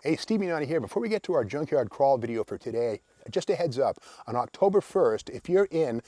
Hey, Steve Mignani here. Before we get to our junkyard crawl video for today, just a heads up, on October 1st, if you're in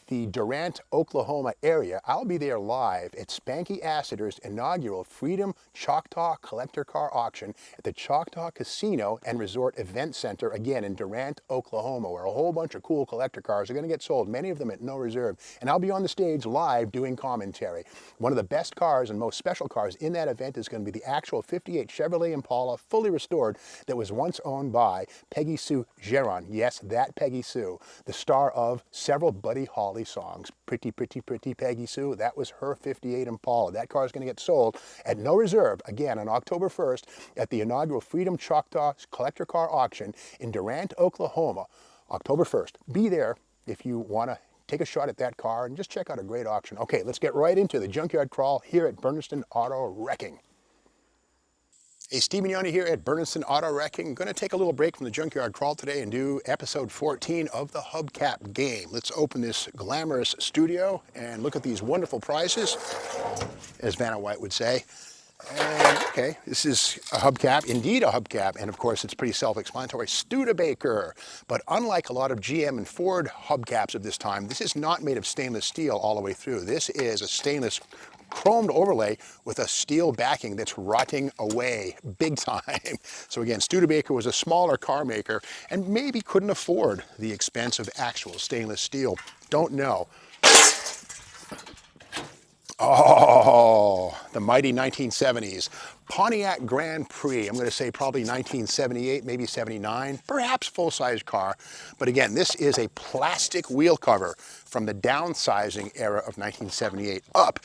the Durant, Oklahoma area, I'll be there live at Spanky Assiter's inaugural Freedom Choctaw Collector Car Auction at the Choctaw Casino and Resort Event Center, again in Durant, Oklahoma, where a whole bunch of cool collector cars are going to get sold, many of them at no reserve. And I'll be on the stage live doing commentary. One of the best cars and most special cars in that event is going to be the actual 58 Chevrolet Impala, fully restored, that was once owned by Peggy Sue Gerron. Yes, that Peggy Sue, the star of several Buddy Holly songs. Pretty, pretty, pretty Peggy Sue. That was her 58 Impala. That car is going to get sold at no reserve, again, on October 1st at the inaugural Freedom Choctaw Collector Car Auction in Durant, Oklahoma, October 1st. Be there if you want to take a shot at that car and just check out a great auction. Okay, let's get right into the junkyard crawl here at Bernardston Auto Wrecking. Hey, Steve Mignani here at Bernardston Auto Wrecking. I'm going to take a little break from the junkyard crawl today and do episode 14 of the Hubcap game. Let's open this glamorous studio and look at these wonderful prizes, as Vanna White would say. And, okay, this is a hubcap, indeed a hubcap, and of course it's pretty self-explanatory, Studebaker. But unlike a lot of GM and Ford hubcaps of this time, this is not made of stainless steel all the way through. This is a stainless chromed overlay with a steel backing that's rotting away big time. So again, Studebaker was a smaller car maker and maybe couldn't afford the expense of actual stainless steel. Don't know. Oh, the mighty 1970s. Pontiac Grand Prix, I'm going to say probably 1978, maybe 79, perhaps full-size car. But again, this is a plastic wheel cover from the downsizing era of 1978 up.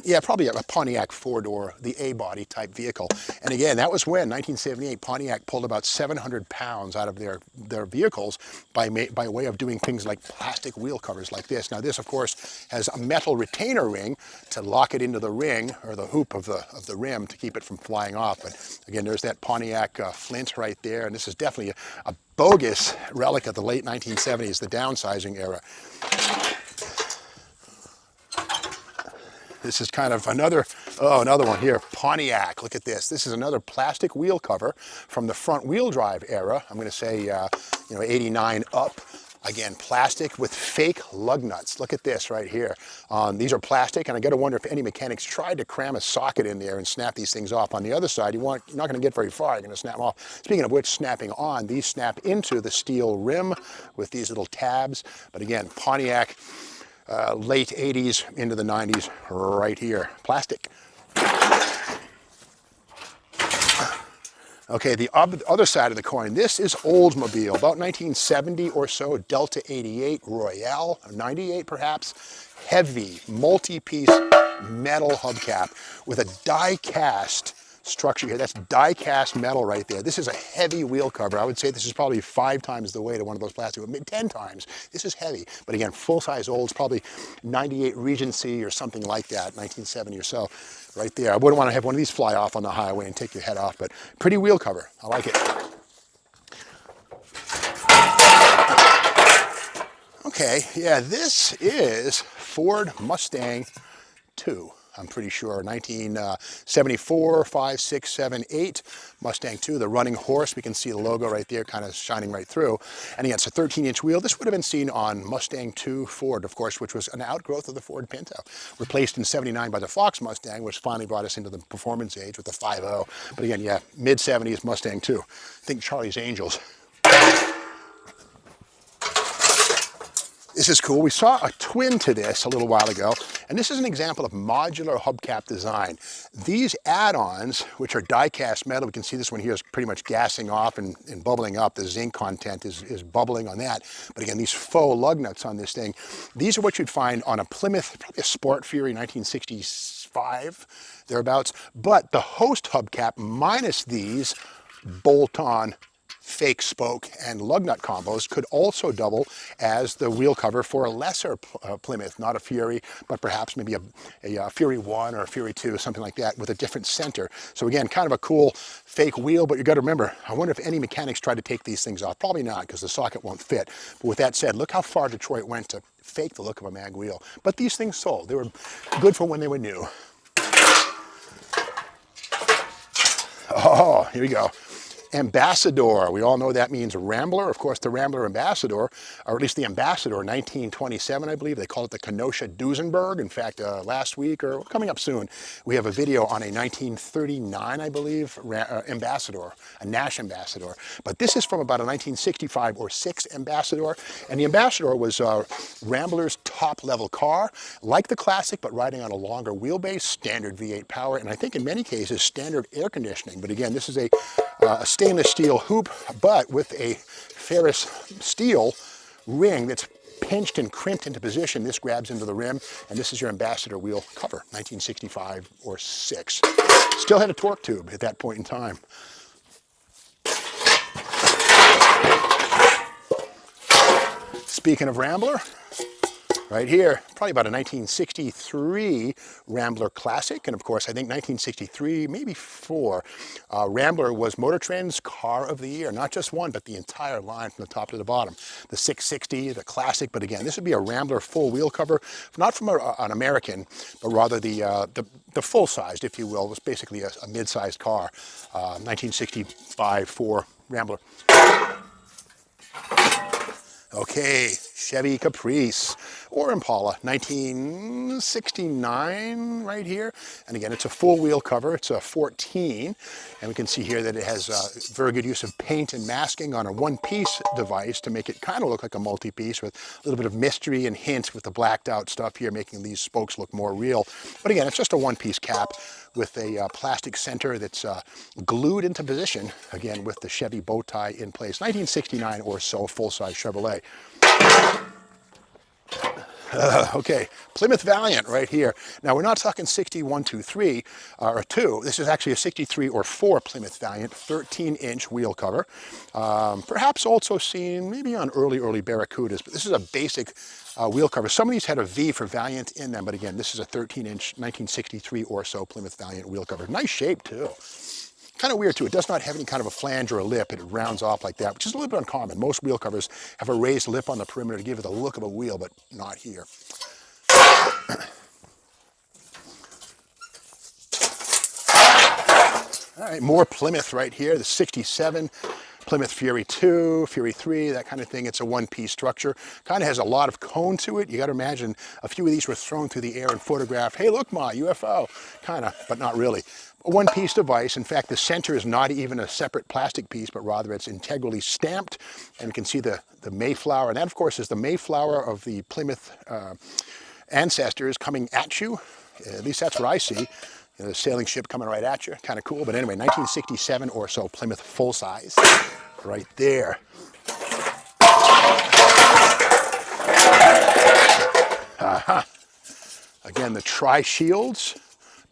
Yeah, probably a Pontiac four-door, the A-body type vehicle. And again, that was when, 1978, Pontiac pulled about 700 pounds out of their vehicles by way of doing things like plastic wheel covers like this. Now this, of course, has a metal retainer ring to lock it into the ring, or the hoop of the rim, to keep it from flying off. But again, there's that Pontiac flint right there, and this is definitely a bogus relic of the late 1970s, the downsizing era. This is kind of another one here, Pontiac. Look at this. This is another plastic wheel cover from the front wheel drive era. I'm going to say, 89 up. Again, plastic with fake lug nuts. Look at this right here. These are plastic, and I got to wonder if any mechanics tried to cram a socket in there and snap these things off. On the other side, you're not going to get very far. You're going to snap them off. Speaking of which, snapping on, these snap into the steel rim with these little tabs. But again, Pontiac, late 80s into the 90s, right here. Plastic. Okay, the other side of the coin, this is Oldsmobile, about 1970 or so, Delta 88 Royale, 98 perhaps, heavy, multi-piece metal hubcap with a die-cast structure here. That's die-cast metal right there. This is a heavy wheel cover. I would say this is probably 5 times the weight of one of those plastic, maybe 10 times. This is heavy, but again, full-size Olds, probably 98 Regency or something like that, 1970 or so. Right there. I wouldn't want to have one of these fly off on the highway and take your head off, but pretty wheel cover. I like it. Okay, yeah, this is Ford Mustang II. I'm pretty sure, 1974, 5, 6, 7, 8, Mustang II, the running horse. We can see the logo right there kind of shining right through. And again, it's a 13-inch wheel. This would have been seen on Mustang II Ford, of course, which was an outgrowth of the Ford Pinto. Replaced in 79 by the Fox Mustang, which finally brought us into the performance age with the 5.0. But again, yeah, mid-70s Mustang II. Think Charlie's Angels. This is cool. We saw a twin to this a little while ago, and this is an example of modular hubcap design. These add-ons, which are die-cast metal, we can see this one here is pretty much gassing off and bubbling up. The zinc content is bubbling on that. But again, these faux lug nuts on this thing, these are what you'd find on a Plymouth, probably a Sport Fury 1965, thereabouts. But the host hubcap minus these bolt-on fake spoke and lug nut combos could also double as the wheel cover for a lesser Plymouth, not a Fury, but perhaps maybe a Fury 1 or a Fury 2, something like that, with a different center. So again, kind of a cool fake wheel, but you got to remember, I wonder if any mechanics tried to take these things off. Probably not, because the socket won't fit. But with that said, look how far Detroit went to fake the look of a mag wheel. But these things sold. They were good for when they were new. Oh, here we go. Ambassador. We all know that means Rambler. Of course, the Rambler Ambassador, or at least the Ambassador, 1927, I believe. They call it the Kenosha Duesenberg. In fact, last week, or coming up soon, we have a video on a 1939, I believe, Ambassador, a Nash Ambassador. But this is from about a 1965 or 6 Ambassador. And the Ambassador was Rambler's top-level car, like the Classic, but riding on a longer wheelbase, standard V8 power, and I think in many cases, standard air conditioning. But again, this is a stainless steel hoop, but with a ferrous steel ring that's pinched and crimped into position. This grabs into the rim, and this is your Ambassador wheel cover, 1965 or 6. Still had a torque tube at that point in time. Speaking of Rambler, right here, probably about a 1963 Rambler Classic, and of course I think 1963, maybe 4. Rambler was Motor Trend's Car of the Year, not just one, but the entire line from the top to the bottom. The 660, the Classic, but again, this would be a Rambler full wheel cover, not from an American, but rather the full-sized, if you will. It was basically a mid-sized car, 1965 4 Rambler. Okay, Chevy Caprice or Impala, 1969 right here. And again, it's a full wheel cover. It's a 14. And we can see here that it has very good use of paint and masking on a one-piece device to make it kind of look like a multi-piece with a little bit of mystery and hint with the blacked out stuff here, making these spokes look more real. But again, it's just a one-piece cap with a plastic center that's glued into position, again, with the Chevy bow tie in place. 1969 or so, full-size Chevrolet. Okay, Plymouth Valiant right here. Now, we're not talking 61, 2, 3, or 2. This is actually a 63 or 4 Plymouth Valiant, 13-inch wheel cover. Perhaps also seen maybe on early Barracudas, but this is a basic wheel cover. Some of these had a V for Valiant in them, but again, this is a 13-inch 1963 or so Plymouth Valiant wheel cover. Nice shape, too. Kind of weird, too. It does not have any kind of a flange or a lip. It rounds off like that, which is a little bit uncommon. Most wheel covers have a raised lip on the perimeter to give it the look of a wheel, but not here. All right, more Plymouth right here. The 67 Plymouth Fury 2, Fury 3, that kind of thing. It's a one-piece structure. Kind of has a lot of cone to it. You got to imagine a few of these were thrown through the air and photographed. Hey, look, Ma, UFO. Kind of, but not really. A one-piece device. In fact, the center is not even a separate plastic piece, but rather it's integrally stamped. And you can see the Mayflower. And that, of course, is the Mayflower of the Plymouth ancestors coming at you. At least that's what I see. You know, the sailing ship coming right at you. Kind of cool. But anyway, 1967 or so, Plymouth full-size. Right there. Again, the Tri-Shields.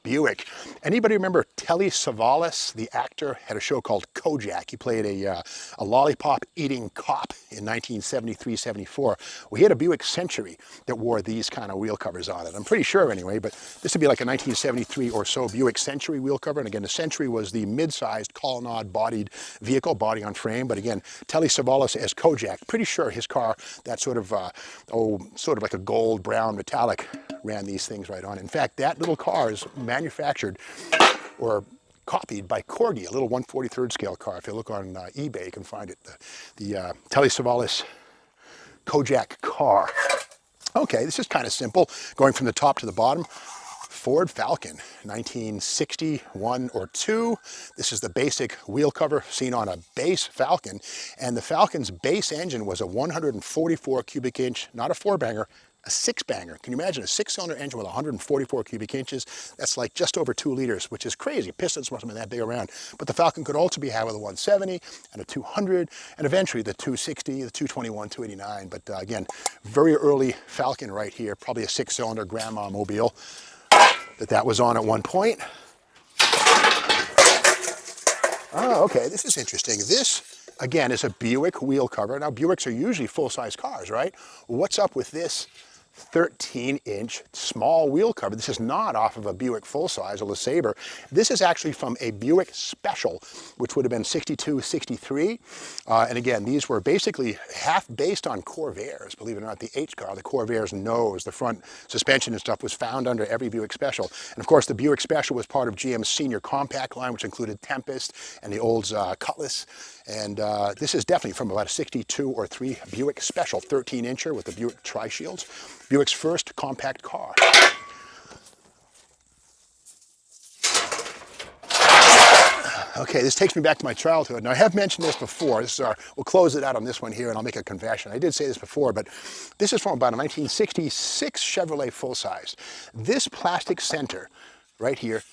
Buick. Anybody remember Telly Savalas, the actor, had a show called Kojak. He played a lollipop-eating cop in 1973-74. Well, he had a Buick Century that wore these kind of wheel covers on it. I'm pretty sure anyway, but this would be like a 1973 or so Buick Century wheel cover. And again, the Century was the mid-sized colonnade-bodied vehicle, body on frame. But again, Telly Savalas as Kojak. Pretty sure his car, that sort of like a gold, brown, metallic, ran these things right on. In fact, that little car is manufactured or copied by Corgi, a little 1/43rd scale car. If you look on eBay, you can find it. The Telly Savalas Kojak car. Okay, this is kind of simple, going from the top to the bottom. Ford Falcon, 1961 or 2. This is the basic wheel cover seen on a base Falcon. And the Falcon's base engine was a 144 cubic inch, not a 4-banger, a 6-banger. Can you imagine a 6-cylinder engine with 144 cubic inches? That's like just over 2 liters, which is crazy. Pistons must have been that big around. But the Falcon could also be had with a 170 and a 200, and eventually the 260, the 221, 289. But again, very early Falcon right here, probably a 6-cylinder grandma mobile that was on at one point. Oh, okay, this is interesting. This, again, is a Buick wheel cover. Now, Buicks are usually full-size cars, right? What's up with this 13-inch small wheel cover. This is not off of a Buick full-size or LeSabre. This is actually from a Buick Special, which would have been 62, 63. And again, these were basically half based on Corvairs, believe it or not. The H car, the Corvair's nose, the front suspension and stuff was found under every Buick Special. And of course, the Buick Special was part of GM's senior compact line, which included Tempest and the Olds Cutlass. And this is definitely from about a 62 or 3 Buick Special, 13-incher with the Buick Tri-Shields. Buick's first compact car. Okay, this takes me back to my childhood. Now, I have mentioned this before. We'll close it out on this one here, and I'll make a confession. I did say this before, but this is from about a 1966 Chevrolet full-size. This plastic center right here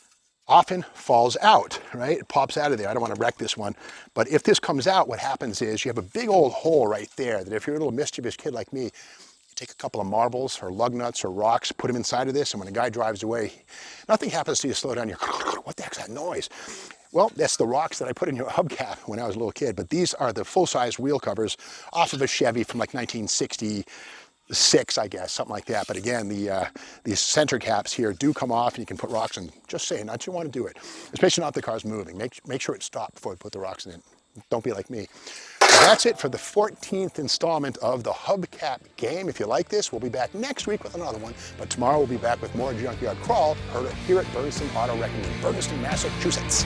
often falls out, right? It pops out of there. I don't want to wreck this one. But if this comes out, what happens is you have a big old hole right there that if you're a little mischievous kid like me, you take a couple of marbles or lug nuts or rocks, put them inside of this, and when a guy drives away, nothing happens to you. Slow down, you're, what the heck's that noise? Well, that's the rocks that I put in your hubcap when I was a little kid. But these are the full-size wheel covers off of a Chevy from like 1966, I guess, something like that. But again, these center caps here do come off, and you can put rocks in. Just saying, not you want to do it, especially not if the car's moving. Make sure it stopped before you put the rocks in it. Don't be like me. That's it for the 14th installment of the Hubcap game. If you like this, we'll be back next week with another one. But tomorrow we'll be back with more Junkyard Crawl here at Berniston Auto Wrecking in Berniston, Massachusetts.